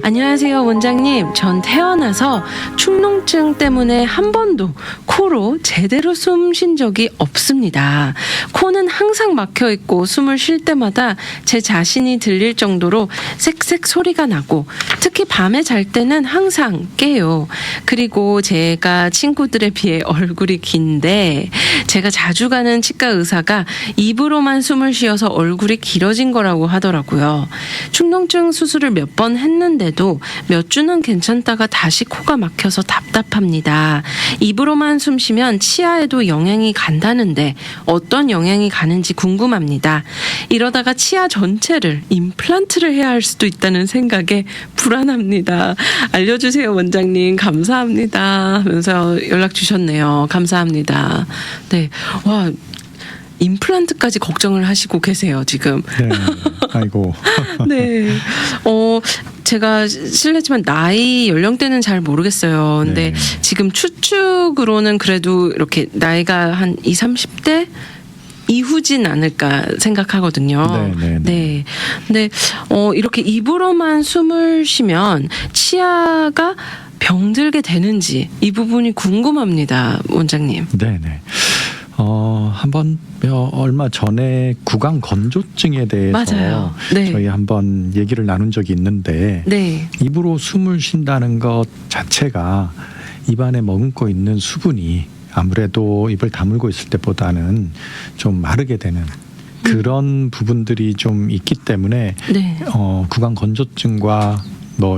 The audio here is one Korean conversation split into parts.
안녕하세요, 원장님. 전 태어나서 축농증 때문에 한 번도 코로 제대로 숨 쉰 적이 없습니다. 코는 항상 막혀 있고 숨을 쉴 때마다 제 자신이 들릴 정도로 쌕쌕 소리가 나고 특히 밤에 잘 때는 항상 깨요. 그리고 제가 친구들에 비해 얼굴이 긴데 제가 자주 가는 치과 의사가 입으로만 숨을 쉬어서 얼굴이 길어진 거라고 하더라고요. 축농증 수술을 몇 번 했는데도 몇 주는 괜찮다가 다시 코가 막혀서 답답합니다. 입으로만 숨 쉬면 치아에도 영향이 간다는데 어떤 영향이 가는지 궁금합니다. 이러다가 치아 전체를 임플란트를 해야 할 수도 있다는 생각에 불안합니다. 알려주세요, 원장님. 감사합니다. 하면서 연락 주셨네요. 감사합니다. 네. 와, 임플란트까지 걱정을 하시고 계세요, 지금. 네. 아이고. 네. 제가 실례지만 나이 연령대는 잘 모르겠어요. 근데 네. 지금 추측으로는 그래도 이렇게 나이가 한 20, 30대 이후진 않을까 생각하거든요. 네. 네. 근데 이렇게 입으로만 숨을 쉬면 치아가 병들게 되는지 이 부분이 궁금합니다, 원장님. 네네. 한번 얼마 전에 구강 건조증에 대해서 맞아요. 네. 저희 한번 얘기를 나눈 적이 있는데 네. 입으로 숨을 쉰다는 것 자체가 입안에 머금고 있는 수분이 아무래도 입을 다물고 있을 때보다는 좀 마르게 되는 그런 부분들이 좀 있기 때문에 네. 구강 건조증과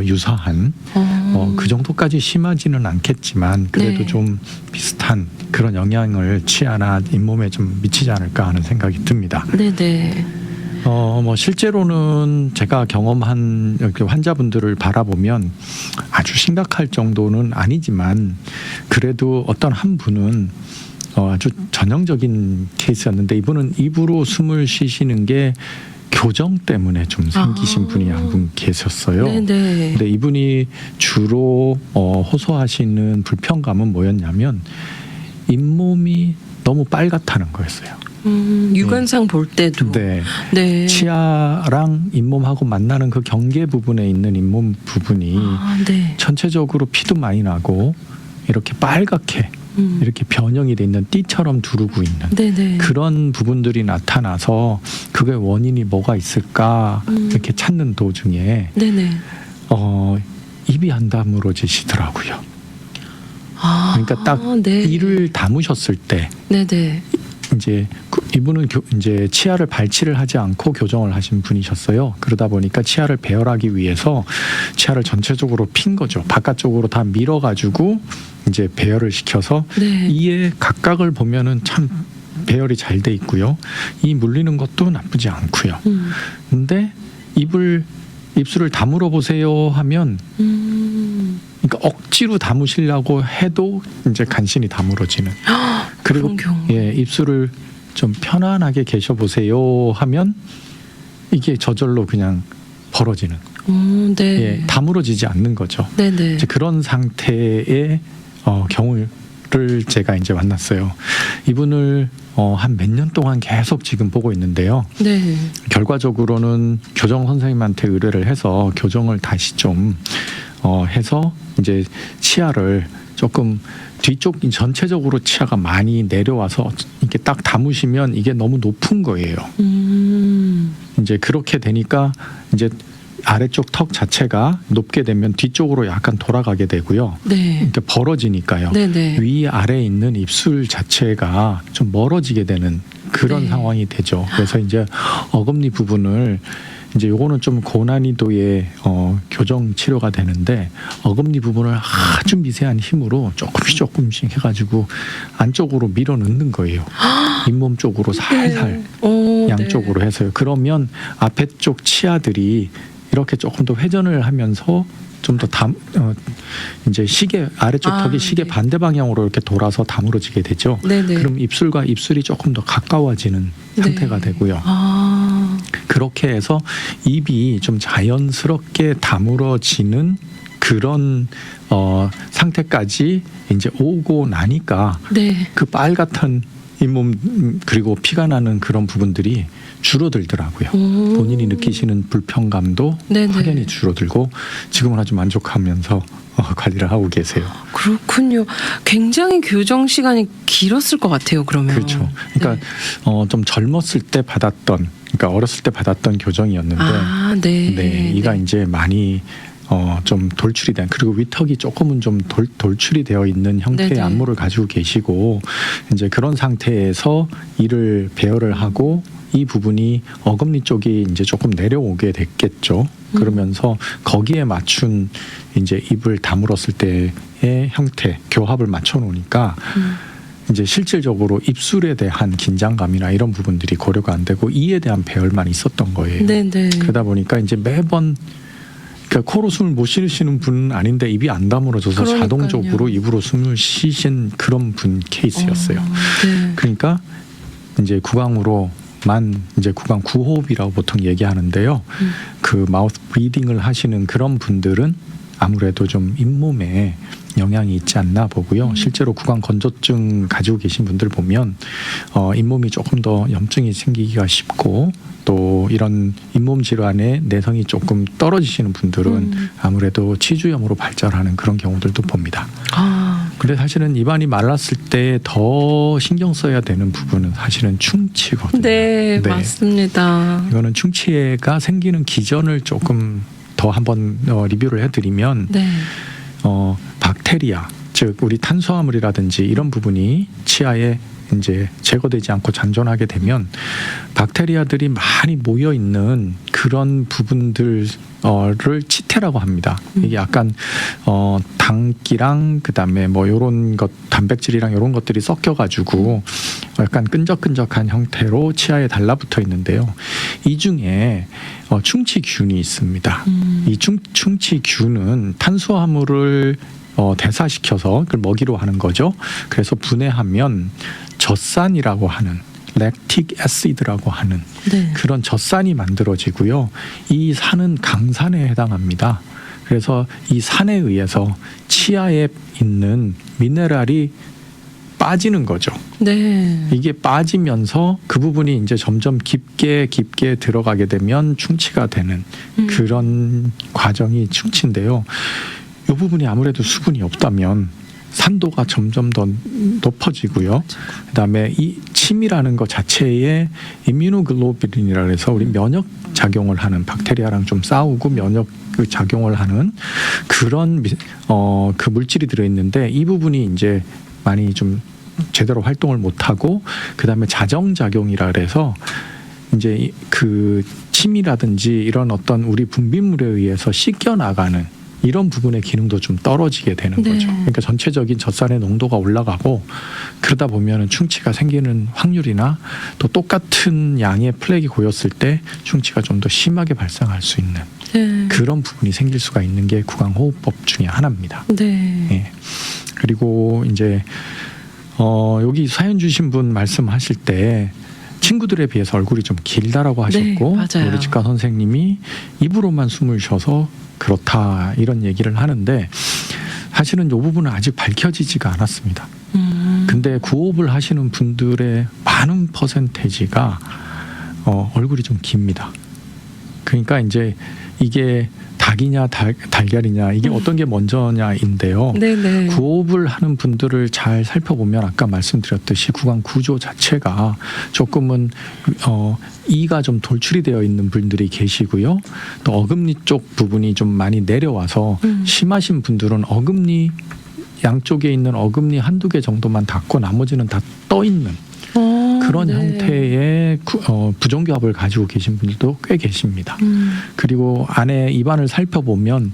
유사한 그 정도까지 심하지는 않겠지만 그래도 네. 좀 비슷한 그런 영향을 치아나 잇몸에 좀 미치지 않을까 하는 생각이 듭니다. 네네. 실제로는 제가 경험한 이렇게 환자분들을 바라보면 아주 심각할 정도는 아니지만 그래도 어떤 한 분은 아주 전형적인 케이스였는데 이분은 입으로 숨을 쉬시는 게 교정 때문에 좀 생기신 분이 한 분 계셨어요. 네네. 근데 이분이 주로 호소하시는 불편감은 뭐였냐면 잇몸이 너무 빨갛다는 거였어요. 육안상 볼 때도. 네. 네. 치아랑 잇몸하고 만나는 그 경계 부분에 있는 잇몸 부분이 네. 전체적으로 피도 많이 나고 이렇게 빨갛게 이렇게 변형이 돼 있는 띠처럼 두르고 있는 네네. 그런 부분들이 나타나서 그게 원인이 뭐가 있을까 이렇게 찾는 도중에 네네. 입이 안 다물어지시더라고요. 그러니까 딱 네. 이를 담으셨을 때 네네. 이제 이분은 이제 치아를 발치를 하지 않고 교정을 하신 분이셨어요. 그러다 보니까 치아를 배열하기 위해서 치아를 전체적으로 핀 거죠. 바깥쪽으로 다 밀어가지고 이제 배열을 시켜서 네. 이의 각각을 보면은 참 배열이 잘 돼 있고요. 이 물리는 것도 나쁘지 않고요. 근데 입술을 다물어 보세요 하면 그러니까 억지로 다무시려고 해도 이제 간신히 다물어지는. 그리고 그런 경우. 예, 입술을 좀 편안하게 계셔 보세요 하면 이게 저절로 그냥 벌어지는. 네. 예, 다물어지지 않는 거죠. 네네. 이제 그런 상태의 경우를 제가 이제 만났어요. 이분을 한 몇 년 동안 계속 지금 보고 있는데요. 네. 결과적으로는 교정 선생님한테 의뢰를 해서 교정을 다시 좀 해서 이제 치아를 조금 뒤쪽 전체적으로 치아가 많이 내려와서 이렇게 딱 담으시면 이게 너무 높은 거예요. 이제 그렇게 되니까 이제 아래쪽 턱 자체가 높게 되면 뒤쪽으로 약간 돌아가게 되고요. 네. 그러니까 벌어지니까요. 네네. 위 아래에 있는 입술 자체가 좀 멀어지게 되는 그런 네. 상황이 되죠. 그래서 이제 어금니 부분을 이제 요거는 좀 고난이도의 교정 치료가 되는데 어금니 부분을 아주 미세한 힘으로 조금씩 해가지고 안쪽으로 밀어 넣는 거예요. 잇몸 쪽으로 살살 양쪽으로 해서요. 그러면 앞에 쪽 치아들이 이렇게 조금 더 회전을 하면서 좀 더 이제 시계 아래쪽 턱이 시계 네. 반대 반대 방향으로 이렇게 돌아서 다물어지게 되죠. 네네. 그럼 입술과 입술이 조금 더 가까워지는 상태가 네. 되고요. 그렇게 해서 입이 좀 자연스럽게 다물어지는 그런 상태까지 이제 오고 나니까 네. 그 빨갛던 잇몸 그리고 피가 나는 그런 부분들이 줄어들더라고요. 본인이 느끼시는 불편감도 네네. 확연히 줄어들고 지금은 아주 만족하면서 관리를 하고 계세요. 그렇군요. 굉장히 교정 시간이 길었을 것 같아요. 그러면. 그렇죠. 그러니까 좀 젊었을 때 받았던, 그러니까 어렸을 때 받았던 교정이었는데, 아, 네. 네, 이가 이제 많이 좀 돌출이 된, 그리고 위턱이 조금은 좀 돌출이 되어 있는 형태의 네네. 안무를 가지고 계시고, 이제 그런 상태에서 이를 배열을 하고 이 부분이 어금니 쪽이 이제 조금 내려오게 됐겠죠. 그러면서 거기에 맞춘 이제 입을 다물었을 때의 형태, 교합을 맞춰 놓으니까 이제 실질적으로 입술에 대한 긴장감이나 이런 부분들이 고려가 안 되고 이에 대한 배열만 있었던 거예요. 네네. 그러다 보니까 이제 매번 그러니까 코로 숨을 못 쉬시는 분은 아닌데 입이 안 다물어져서 그러니까요. 자동적으로 입으로 숨을 쉬신 그런 분 케이스였어요. 네. 그러니까 이제 구강으로만 이제 구강 구호흡이라고 보통 얘기하는데요. 그 마우스 브리딩을 하시는 그런 분들은 아무래도 좀 잇몸에 영향이 있지 않나 보고요. 실제로 구강 건조증 가지고 계신 분들 보면 잇몸이 조금 더 염증이 생기기가 쉽고 또 이런 잇몸 질환의 내성이 조금 떨어지시는 분들은 아무래도 치주염으로 발전하는 그런 경우들도 봅니다. 아, 근데 사실은 입안이 말랐을 때 더 신경 써야 되는 부분은 사실은 충치거든요. 네, 맞습니다. 이거는 충치가 생기는 기전을 조금 더 한번 리뷰를 해드리면 네. 박테리아, 즉 우리 탄수화물이라든지 이런 부분이 치아에 이제 제거되지 않고 잔존하게 되면 박테리아들이 많이 모여 있는 그런 부분들을 치태라고 합니다. 이게 약간 당기랑 그다음에 뭐 요런 것 단백질이랑 요런 것들이 섞여 가지고 약간 끈적끈적한 형태로 치아에 달라붙어 있는데요. 이 중에 충치균이 있습니다. 이 충치균은 탄수화물을 대사시켜서 그걸 먹이로 하는 거죠. 그래서 분해하면 젖산이라고 하는 랙틱 애시드라고 하는 네. 그런 젖산이 만들어지고요. 이 산은 강산에 해당합니다. 그래서 이 산에 의해서 치아에 있는 미네랄이 빠지는 거죠. 네. 이게 빠지면서 그 부분이 이제 점점 깊게 들어가게 되면 충치가 되는 그런 과정이 충치인데요. 이 부분이 아무래도 수분이 없다면 산도가 점점 더 높아지고요. 그다음에 이 침이라는 것 자체에 이뮤노글로불린이라 해서 우리 면역 작용을 하는 박테리아랑 좀 싸우고 면역 작용을 하는 그런 그 물질이 들어 있는데 이 부분이 이제 많이 좀 제대로 활동을 못 하고 그다음에 자정 작용이라 그래서 이제 그 침이라든지 이런 어떤 우리 분비물에 의해서 씻겨 나가는 이런 부분의 기능도 좀 떨어지게 되는 네. 거죠. 그러니까 전체적인 젖산의 농도가 올라가고 그러다 보면 충치가 생기는 확률이나 또 똑같은 양의 플렉이 고였을 때 충치가 좀 더 심하게 발생할 수 있는 네. 그런 부분이 생길 수가 있는 게 구강호흡법 중에 하나입니다. 네. 예. 그리고 이제 여기 사연 주신 분 말씀하실 때 친구들에 비해서 얼굴이 좀 길다라고 하셨고 네, 맞아요. 우리 치과 선생님이 입으로만 숨을 쉬어서 그렇다 이런 얘기를 하는데 사실은 이 부분은 아직 밝혀지지가 않았습니다. 근데 구호흡을 하시는 분들의 많은 퍼센테이지가 얼굴이 좀 깁니다. 그러니까 이제 이게 닭이냐 달걀이냐 이게 어떤 게 먼저냐인데요. 네네. 구호흡을 하는 분들을 잘 살펴보면 아까 말씀드렸듯이 구강 구조 자체가 조금은 이가 좀 돌출이 되어 있는 분들이 계시고요. 또 어금니 쪽 부분이 좀 많이 내려와서 심하신 분들은 어금니 양쪽에 있는 어금니 한두 개 정도만 닿고 나머지는 다 떠 있는 그런 네. 형태의 부정교합을 가지고 계신 분들도 꽤 계십니다. 그리고 안에 입안을 살펴보면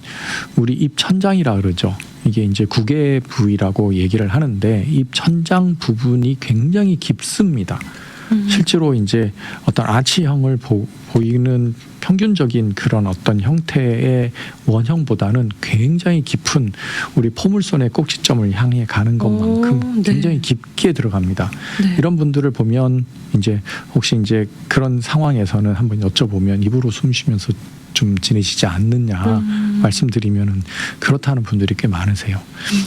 우리 입 천장이라 그러죠. 이게 이제 구개 부위라고 얘기를 하는데 입 천장 부분이 굉장히 깊습니다. 실제로 이제 어떤 아치형을 보이는 평균적인 그런 어떤 형태의 원형보다는 굉장히 깊은 우리 포물선의 꼭지점을 향해 가는 것만큼 네. 굉장히 깊게 들어갑니다. 네. 이런 분들을 보면 이제 혹시 이제 그런 상황에서는 한번 여쭤보면 입으로 숨 쉬면서 좀 지내시지 않느냐 말씀드리면은 그렇다는 분들이 꽤 많으세요.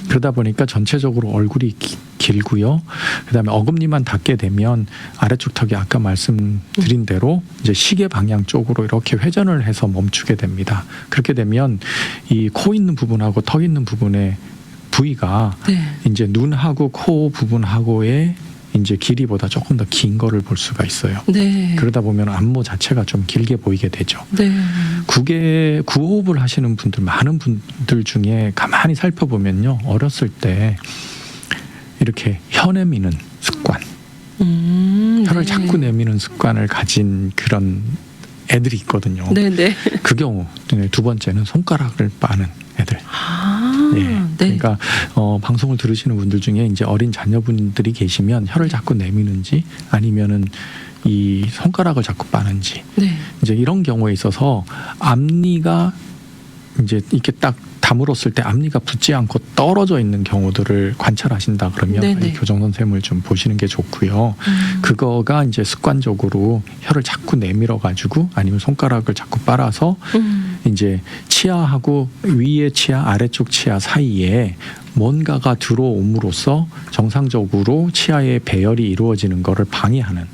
그러다 보니까 전체적으로 얼굴이 길고요. 그다음에 어금니만 닿게 되면 아래쪽 턱이 아까 말씀드린 대로 이제 시계 방향 쪽으로 이렇게 회전을 해서 멈추게 됩니다. 그렇게 되면 이 코 있는 부분하고 턱 있는 부분의 부위가 네. 이제 눈하고 코 부분하고의 이제 길이보다 조금 더 긴 거를 볼 수가 있어요. 네. 그러다 보면 안모 자체가 좀 길게 보이게 되죠. 네. 구호흡을 하시는 분들, 많은 분들 중에 가만히 살펴보면요, 어렸을 때 이렇게 혀 내미는 습관, 혀를 네. 자꾸 내미는 습관을 가진 그런 애들이 있거든요. 네네. 그 경우 두 번째는 손가락을 빠는 애들. 아, 예. 네. 그러니까 방송을 들으시는 분들 중에 이제 어린 자녀분들이 계시면 혀를 자꾸 내미는지 아니면은 이 손가락을 자꾸 빠는지 네. 이제 이런 경우에 있어서 앞니가 이제 이렇게 딱 다물었을 때 앞니가 붙지 않고 떨어져 있는 경우들을 관찰하신다 그러면 네네. 이 교정 선생님을 좀 보시는 게 좋고요. 그거가 이제 습관적으로 혀를 자꾸 내밀어 가지고 아니면 손가락을 자꾸 빨아서 이제 치아하고 위의 치아 아래쪽 치아 사이에 뭔가가 들어옴으로써 정상적으로 치아의 배열이 이루어지는 것을 방해하는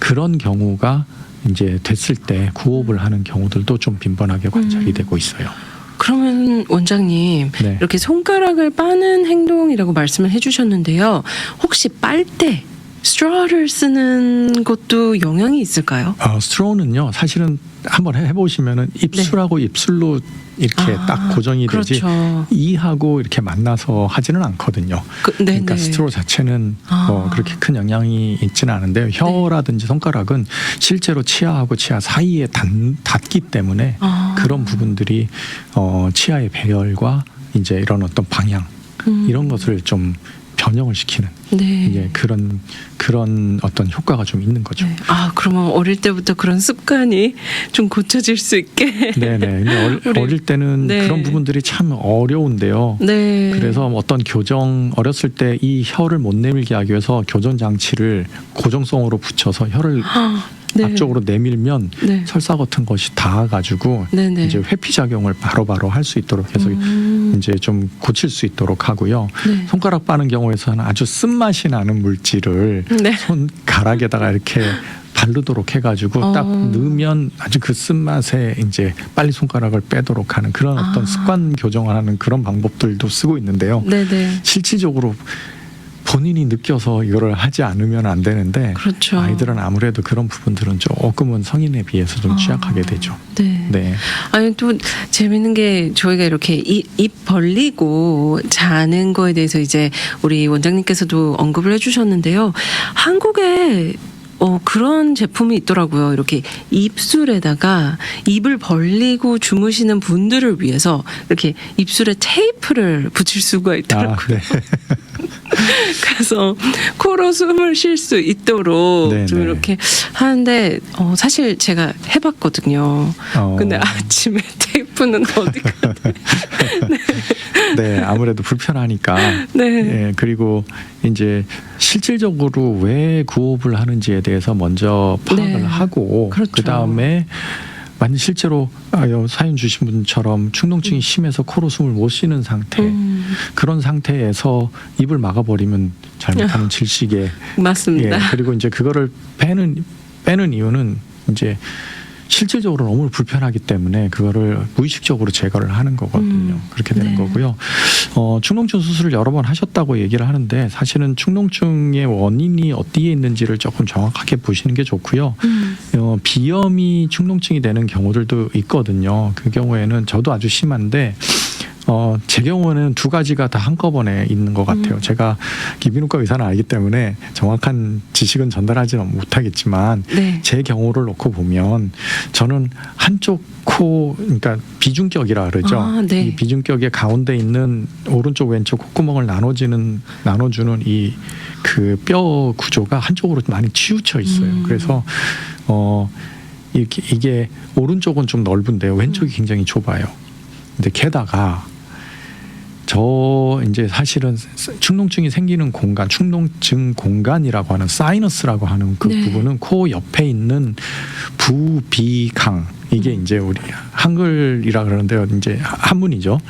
그런 경우가 이제 됐을 때 구호흡을 하는 경우들도 좀 빈번하게 관찰이 되고 있어요. 그러면 원장님 네. 이렇게 손가락을 빠는 행동이라고 말씀을 해주셨는데요. 혹시 빨 때 스트로를 쓰는 것도 영향이 있을까요? 스트로우는요, 사실은 한번 해보시면은 입술하고 입술로 이렇게 딱 고정이 되지 그렇죠. 이하고 이렇게 만나서 하지는 않거든요. 그러니까 스트로우 자체는 그렇게 큰 영향이 있지는 않은데요. 혀라든지 손가락은 실제로 치아하고 치아 사이에 닿기 때문에 그런 부분들이 치아의 배열과 이제 이런 어떤 방향 이런 것을 좀 변형을 시키는 네. 이제 그런 어떤 효과가 좀 있는 거죠. 네. 아, 그러면 어릴 때부터 그런 습관이 좀 고쳐질 수 있게. 네네. 근데 어릴 때는 네. 그런 부분들이 참 어려운데요. 네. 그래서 어떤 어렸을 때 이 혀를 못 내밀게 하기 위해서 교정 장치를 고정성으로 붙여서 혀를 네. 앞쪽으로 내밀면 네. 설사 같은 것이 닿아가지고 네네. 이제 회피 작용을 바로바로 할 수 있도록 해서 이제 좀 고칠 수 있도록 하고요. 네. 손가락 빠는 경우에서는 아주 쓴맛이 나는 물질을 네. 손가락에다가 이렇게 바르도록 해가지고 딱 넣으면 아주 그 쓴맛에 이제 빨리 손가락을 빼도록 하는 그런 어떤 습관 교정을 하는 그런 방법들도 쓰고 있는데요. 네네. 실질적으로 본인이 느껴서 이거를 하지 않으면 안 되는데 그렇죠. 아이들은 아무래도 그런 부분들은 조금은 성인에 비해서 좀 취약하게 되죠. 네. 네. 아니 또 재밌는 게 저희가 이렇게 입 벌리고 자는 거에 대해서 이제 우리 원장님께서도 언급을 해주셨는데요. 한국에 그런 제품이 있더라고요. 이렇게 입술에다가 입을 벌리고 주무시는 분들을 위해서 이렇게 입술에 테이프를 붙일 수가 있더라고요. 네. 그래서 코로 숨을 쉴 수 있도록 네, 좀 네. 이렇게 하는데 사실 제가 해봤거든요. 근데 아침에 테이프는 어디가? 네, 아무래도 불편하니까. 네. 예, 그리고 이제 실질적으로 왜 구호흡을 하는지에 대해서 먼저 파악을 네. 하고 그렇죠. 그 다음에 만약 실제로 사연 주신 분처럼 충농증이 심해서 코로 숨을 못 쉬는 상태 그런 상태에서 입을 막아버리면 잘못하면 질식에 맞습니다. 예, 그리고 이제 그거를 빼는 이유는 이제 실질적으로 너무 불편하기 때문에 그거를 무의식적으로 제거를 하는 거거든요. 그렇게 되는 네. 거고요. 충농증 수술을 여러 번 하셨다고 얘기를 하는데 사실은 충농증의 원인이 어디에 있는지를 조금 정확하게 보시는 게 좋고요. 비염이 충농증이 되는 경우들도 있거든요. 그 경우에는 저도 아주 심한데 제 경우는 두 가지가 다 한꺼번에 있는 것 같아요. 제가 기비인후과 의사는 아니기 때문에 정확한 지식은 전달하지는 못하겠지만 네. 제 경우를 놓고 보면 저는 한쪽 코, 그러니까 비중격이라 그러죠. 네. 이 비중격의 가운데 있는 오른쪽 왼쪽 콧구멍을 나눠주는 이 그 뼈 구조가 한쪽으로 많이 치우쳐 있어요. 그래서 이게 오른쪽은 좀 넓은데요. 왼쪽이 굉장히 좁아요. 근데 게다가 이제 사실은 충농증이 생기는 공간, 충농증 공간이라고 하는 사이너스라고 하는 그 네. 부분은 코 옆에 있는 부비강, 이게 이제 우리 한글이라 그러는데요. 이제 한문이죠.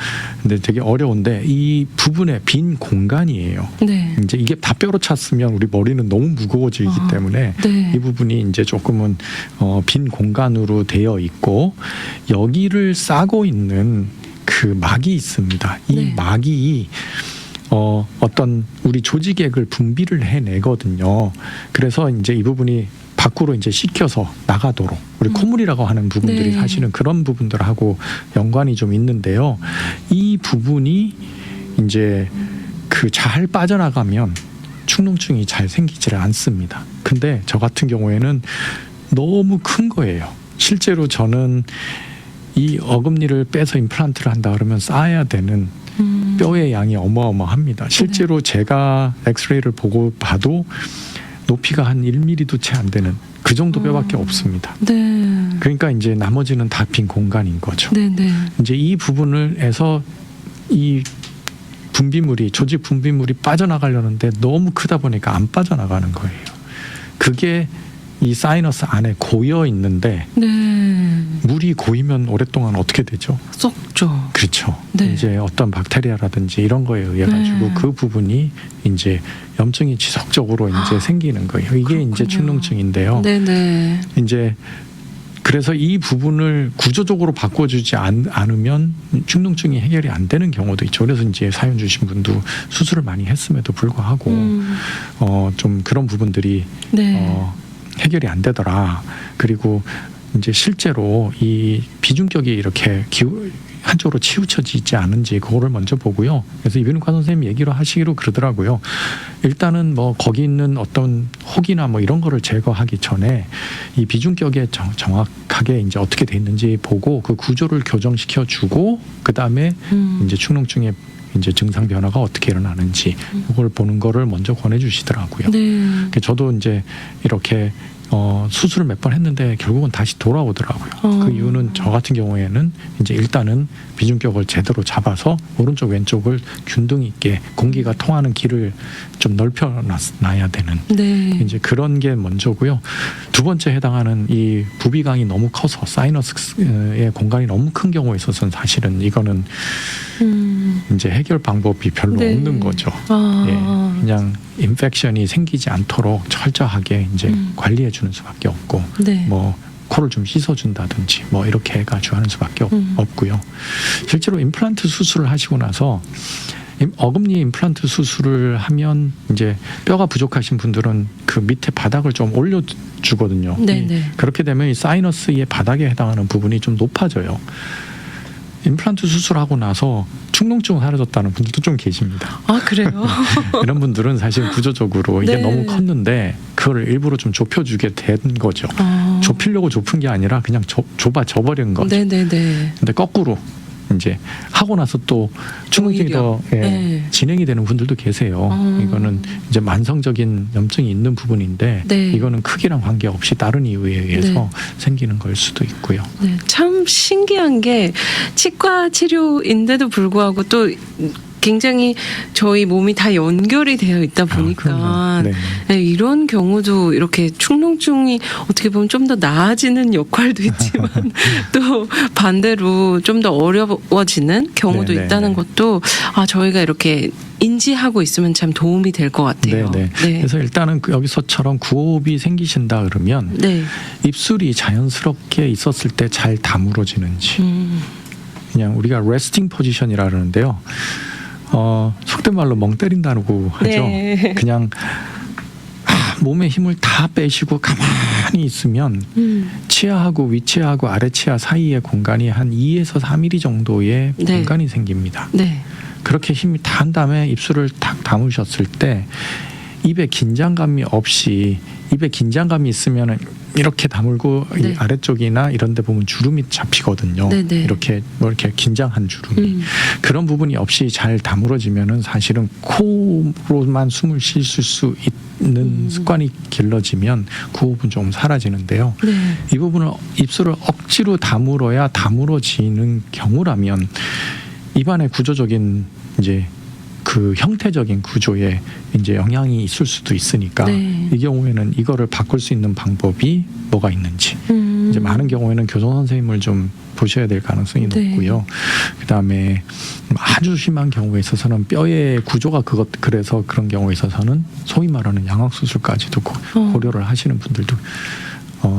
근데 되게 어려운데 이 부분에 빈 공간이에요. 네. 이제 이게 다 뼈로 찼으면 우리 머리는 너무 무거워지기 때문에 네. 이 부분이 이제 조금은 빈 공간으로 되어 있고 여기를 싸고 있는 그 막이 있습니다. 이 네. 막이 어떤 우리 조직액을 분비를 해내거든요. 그래서 이제 이 부분이 밖으로 이제 씻겨서 나가도록 우리 콧물이라고 하는 부분들이 네. 사실은 그런 부분들하고 연관이 좀 있는데요. 이 부분이 이제 그 잘 빠져나가면 축농증이 잘 생기지를 않습니다. 근데 저 같은 경우에는 너무 큰 거예요. 실제로 저는 이 어금니를 빼서 임플란트를 한다 그러면 쌓아야 되는 뼈의 양이 어마어마합니다. 실제로 제가 엑스레이를 보고 봐도 높이가 한 1mm도 채 안 되는 그 정도 뼈밖에 없습니다. 네. 그러니까 이제 나머지는 다 빈 공간인 거죠. 네, 네. 이제 이 부분을 해서 이 분비물이 조직 분비물이 빠져나가려는데 너무 크다 보니까 안 빠져나가는 거예요. 그게 이 사이너스 안에 고여 있는데 네. 물이 고이면 오랫동안 어떻게 되죠? 썩죠. 그렇죠. 네. 이제 어떤 박테리아라든지 이런 거에 의해 가지고 네. 그 부분이 이제 염증이 지속적으로 이제 생기는 거예요. 이게 그렇군요. 이제 축농증인데요. 네, 네. 이제 그래서 이 부분을 구조적으로 바꿔주지 않으면 축농증이 해결이 안 되는 경우도 있죠. 그래서 이제 사연 주신 분도 수술을 많이 했음에도 불구하고 좀 그런 부분들이 네. 해결이 안 되더라. 그리고 이제 실제로 이 비중격이 이렇게 한쪽으로 치우쳐지지 않은지 그거를 먼저 보고요. 그래서 이비인후과 선생님 얘기로 하시기로 그러더라고요. 일단은 뭐 거기 있는 어떤 혹이나 뭐 이런 거를 제거하기 전에 이 비중격에 정확하게 이제 어떻게 돼 있는지 보고 그 구조를 교정시켜 주고 그 다음에 이제 축농증의 이제 증상 변화가 어떻게 일어나는지 그걸 보는 거를 먼저 권해주시더라고요. 네. 저도 이제 이렇게 수술을 몇 번 했는데 결국은 다시 돌아오더라고요. 그 이유는 저 같은 경우에는 이제 일단은 비중격을 제대로 잡아서 오른쪽 왼쪽을 균등 있게 공기가 통하는 길을 좀 넓혀놔야 되는 네. 이제 그런 게 먼저고요. 두 번째 해당하는 이 부비강이 너무 커서 사이너스의 공간이 너무 큰 경우에 있어서는 사실은 이거는 이제 해결 방법이 별로 네. 없는 거죠. 아. 예, 그냥 인펙션이 생기지 않도록 철저하게 이제 관리해 주는 수밖에 없고 네. 뭐 코를 좀 씻어준다든지 뭐 이렇게 해가지고 하는 수밖에 없고요. 실제로 임플란트 수술을 하시고 나서 어금니 임플란트 수술을 하면 이제 뼈가 부족하신 분들은 그 밑에 바닥을 좀 올려주거든요. 네네. 그렇게 되면 이 사이너스의 바닥에 해당하는 부분이 좀 높아져요. 임플란트 수술하고 나서 축농증 사라졌다는 분들도 좀 계십니다. 아, 그래요? 이런 분들은 사실 구조적으로 이게 네. 너무 컸는데 그걸 일부러 좀 좁혀주게 된 거죠. 좁히려고 좁힌 게 아니라 그냥 좁아져버린 거죠. 네네네. 근데 거꾸로 이제 하고 나서 또 축농증이 오히려. 더 네. 진행이 되는 분들도 계세요. 이거는 이제 만성적인 염증이 있는 부분인데 네. 이거는 크기랑 관계없이 다른 이유에 의해서 생기는 걸 수도 있고요. 네, 참 신기한 게 치과 치료인데도 불구하고 또 굉장히 저희 몸이 다 연결이 되어 있다 보니까 그럼요. 네. 네, 이런 경우도 이렇게 축농증이 어떻게 보면 좀 더 나아지는 역할도 있지만 또 반대로 좀 더 어려워지는 경우도 네, 네, 있다는 네. 것도 저희가 이렇게 인지하고 있으면 참 도움이 될 것 같아요. 네. 그래서 일단은 여기서처럼 구호흡이 생기신다 그러면 네. 입술이 자연스럽게 있었을 때 잘 다물어지는지 그냥 우리가 레스팅 포지션이라 그러는데요. 속된 말로 멍 때린다고 하죠. 네. 그냥 몸에 힘을 다 빼시고 가만히 있으면 치아하고 위치하고 아래치아 사이의 공간이 한 2에서 3mm 정도의 네. 공간이 생깁니다. 네. 그렇게 힘이 다 한 다음에 입술을 탁 다무셨을 때 입에 긴장감이 없이 입에 긴장감이 있으면 이렇게 다물고 네. 이 아래쪽이나 이런 데 보면 주름이 잡히거든요. 네네. 이렇게 뭐 이렇게 긴장한 주름이 그런 부분이 없이 잘 다물어지면은 사실은 코로만 숨을 쉴 수 있는 습관이 길러지면 구호흡은 좀 사라지는데요. 네. 이 부분을 입술을 억지로 다물어야 다물어지는 경우라면 입안의 구조적인 이제 그 형태적인 구조에 이제 영향이 있을 수도 있으니까 네. 이 경우에는 이거를 바꿀 수 있는 방법이 뭐가 있는지 이제 많은 경우에는 교정 선생님을 좀 보셔야 될 가능성이 네. 높고요. 그다음에 아주 심한 경우에 있어서는 뼈의 구조가 그래서 그런 경우에 있어서는 소위 말하는 양악 수술까지도 고려를 하시는 분들도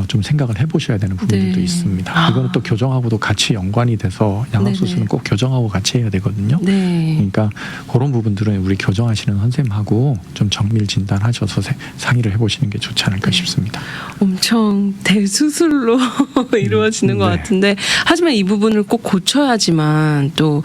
좀 생각을 해보셔야 되는 부분들도 네. 있습니다. 이거는 또 교정하고도 같이 연관이 돼서 양악 수술은 네네. 꼭 교정하고 같이 해야 되거든요. 네. 그러니까 그런 부분들은 우리 교정하시는 선생님하고 좀 정밀 진단하셔서 상의를 해보시는 게 좋지 않을까 네. 싶습니다. 엄청 대수술로 이루어지는 것 네. 같은데 하지만 이 부분을 꼭 고쳐야지만 또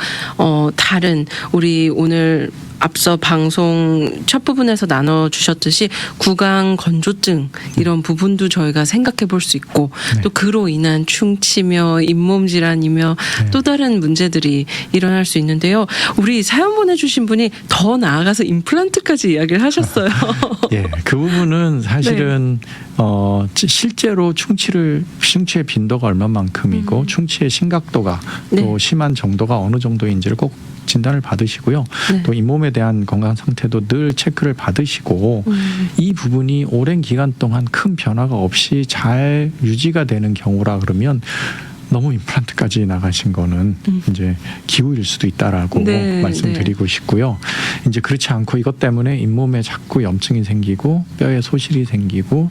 다른 우리 오늘 앞서 방송 첫 부분에서 나눠주셨듯이 구강 건조증 이런 부분도 저희가 생각해 볼 수 있고 네. 또 그로 인한 충치며 잇몸 질환이며 네. 또 다른 문제들이 일어날 수 있는데요. 우리 사연 보내주신 분이 더 나아가서 임플란트까지 이야기를 하셨어요. 예, 그 부분은 사실은 실제로 충치의 빈도가 얼마만큼이고 충치의 심각도가 네. 또 심한 정도가 어느 정도인지를 꼭 진단을 받으시고요. 네. 또 잇몸에 대한 건강 상태도 늘 체크를 받으시고 이 부분이 오랜 기간 동안 큰 변화가 없이 잘 유지가 되는 경우라 그러면 너무 임플란트까지 나가신 거는 이제 기우일 수도 있다라고 네, 말씀드리고 싶고요. 이제 그렇지 않고 이것 때문에 잇몸에 자꾸 염증이 생기고 뼈에 소실이 생기고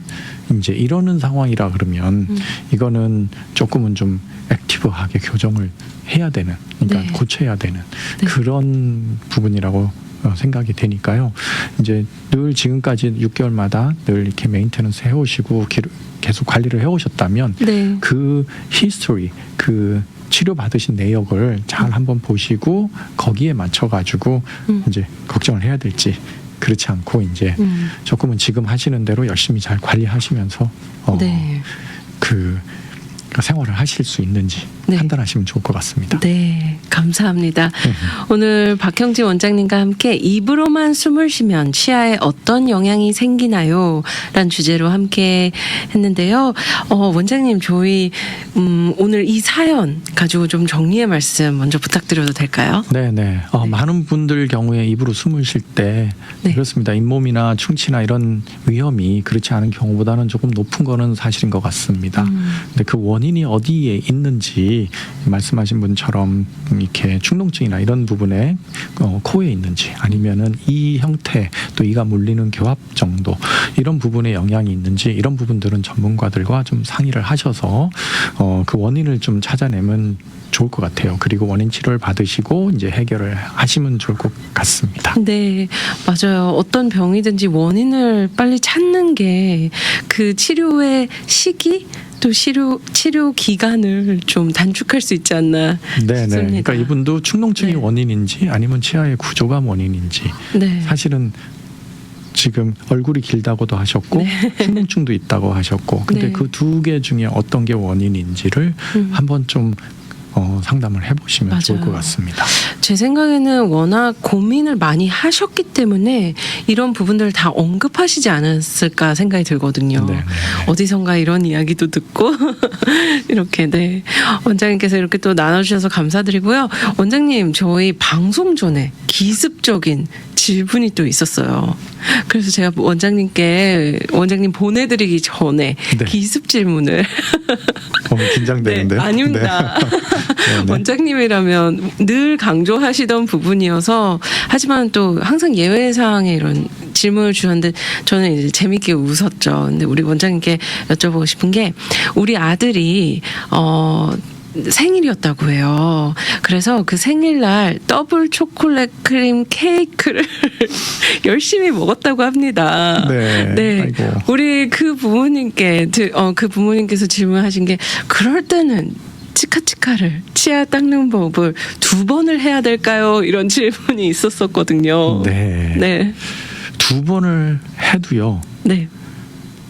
이제 이러는 상황이라 그러면 이거는 조금은 좀 액티브하게 교정을 해야 되는, 그러니까 네. 고쳐야 되는 네. 그런 부분이라고 생각이 되니까요. 이제 늘 지금까지 6개월마다 늘 이렇게 메인테넌스 해오시고 계속 관리를 해오셨다면 네. 그 히스토리, 그 치료 받으신 내역을 잘 한번 보시고 거기에 맞춰 가지고 이제 걱정을 해야 될지, 그렇지 않고 이제 조금은 지금 하시는 대로 열심히 잘 관리하시면서 네. 그 생활을 하실 수 있는지 네. 판단하시면 좋을 것 같습니다. 네, 감사합니다. 오늘 박형진 원장님과 함께 입으로만 숨을 쉬면 치아에 어떤 영향이 생기나요? 라는 주제로 함께 했는데요. 원장님, 저희 오늘 이 사연 가지고 좀 정리의 말씀 먼저 부탁드려도 될까요? 네네. 많은 분들 경우에 입으로 숨을 쉴 때 네. 그렇습니다. 잇몸이나 충치나 이런 위험이 그렇지 않은 경우보다는 조금 높은 거는 사실인 것 같습니다. 근데 그 원인이 어디에 있는지 말씀하신 분처럼 이렇게 축농증이나 이런 부분에 코에 있는지 아니면은 이 형태 또 이가 물리는 교합 정도 이런 부분에 영향이 있는지 이런 부분들은 전문가들과 좀 상의를 하셔서 그 원인을 좀 찾아내면 좋을 것 같아요. 그리고 원인 치료를 받으시고 이제 해결을 하시면 좋을 것 같습니다. 네, 맞아요. 어떤 병이든지 원인을 빨리 찾는 게 그 치료의 시기 또 치료 기간을 좀 단축할 수 있지 않나 네네. 싶습니다. 그러니까 이분도 축농증이 네. 원인인지 아니면 치아의 구조가 원인인지 네. 사실은 지금 얼굴이 길다고도 하셨고 축농증도 있다고 하셨고 근데 네. 그 두 개 중에 어떤 게 원인인지를 한번 좀 상담을 해보시면 맞아요. 좋을 것 같습니다. 제 생각에는 워낙 고민을 많이 하셨기 때문에 이런 부분들을 다 언급하시지 않았을까 생각이 들거든요. 네, 네, 네. 어디선가 이런 이야기도 듣고 이렇게 네 원장님께서 이렇게 또 나눠주셔서 감사드리고요. 원장님 저희 방송 전에 기습적인 질문이 또 있었어요. 그래서 제가 원장님 보내드리기 전에 네. 기습 질문을 긴장되는데요. 네, 아닙니다. 네, 네. 원장님이라면 늘 강조하시던 부분이어서 하지만 또 항상 예외사항에 이런 질문을 주셨는데 저는 이제 재밌게 웃었죠. 근데 우리 원장님께 여쭤보고 싶은 게 우리 아들이 생일이었다고 해요. 그래서 그 생일날 더블 초콜릿 크림 케이크를 열심히 먹었다고 합니다. 네. 아이고. 우리 그 부모님께서 질문하신 게 그럴 때는 치카치카를 치아 닦는 법을 2번을 해야 될까요? 이런 질문이 있었었거든요. 네. 네. 2번을 해도요. 네.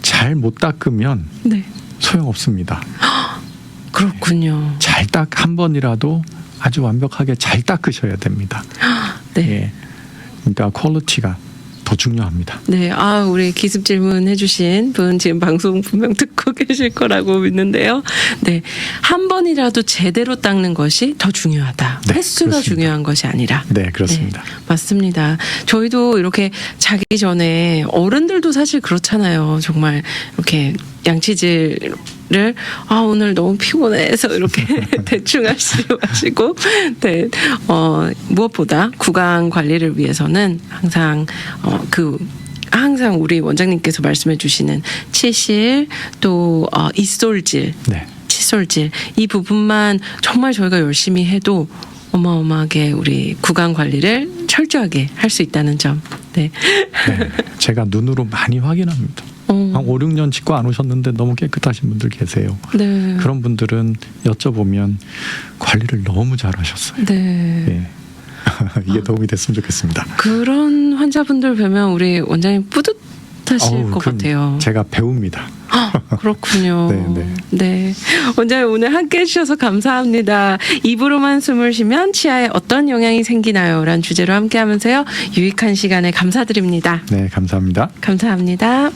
잘 못 닦으면 네. 소용없습니다. 그렇군요. 잘 한 번이라도 아주 완벽하게 잘 닦으셔야 됩니다. 네. 예. 그러니까 퀄리티가 더 중요합니다. 네, 우리 기습 질문 해주신 분 지금 방송 분명 듣고 계실 거라고 믿는데요. 네, 한 번이라도 제대로 닦는 것이 더 중요하다. 네, 횟수가 그렇습니다. 중요한 것이 아니라. 네, 그렇습니다. 네, 맞습니다. 저희도 이렇게 자기 전에 어른들도 사실 그렇잖아요. 정말 이렇게 양치질 오늘 너무 피곤해서 이렇게 대충 하시지 마시고, 네, 무엇보다 구강 관리를 위해서는 항상 우리 원장님께서 말씀해 주시는 치실 또 이솔질, 네. 칫솔질 이 부분만 정말 저희가 열심히 해도 어마어마하게 우리 구강 관리를 철저하게 할 수 있다는 점. 네. 네. 제가 눈으로 많이 확인합니다. 한 5, 6년 치과 안 오셨는데 너무 깨끗하신 분들 계세요. 네. 그런 분들은 여쭤보면 관리를 너무 잘하셨어요. 네. 예. 이게 도움이 됐으면 좋겠습니다. 그런 환자분들 뵈면 우리 원장님 뿌듯하실 것 그럼 같아요. 제가 배웁니다. 그렇군요. 네. 네. 원장님 오늘 함께 해주셔서 감사합니다. 입으로만 숨을 쉬면 치아에 어떤 영향이 생기나요? 라는 주제로 함께 하면서요. 유익한 시간에 감사드립니다. 네, 감사합니다. 감사합니다.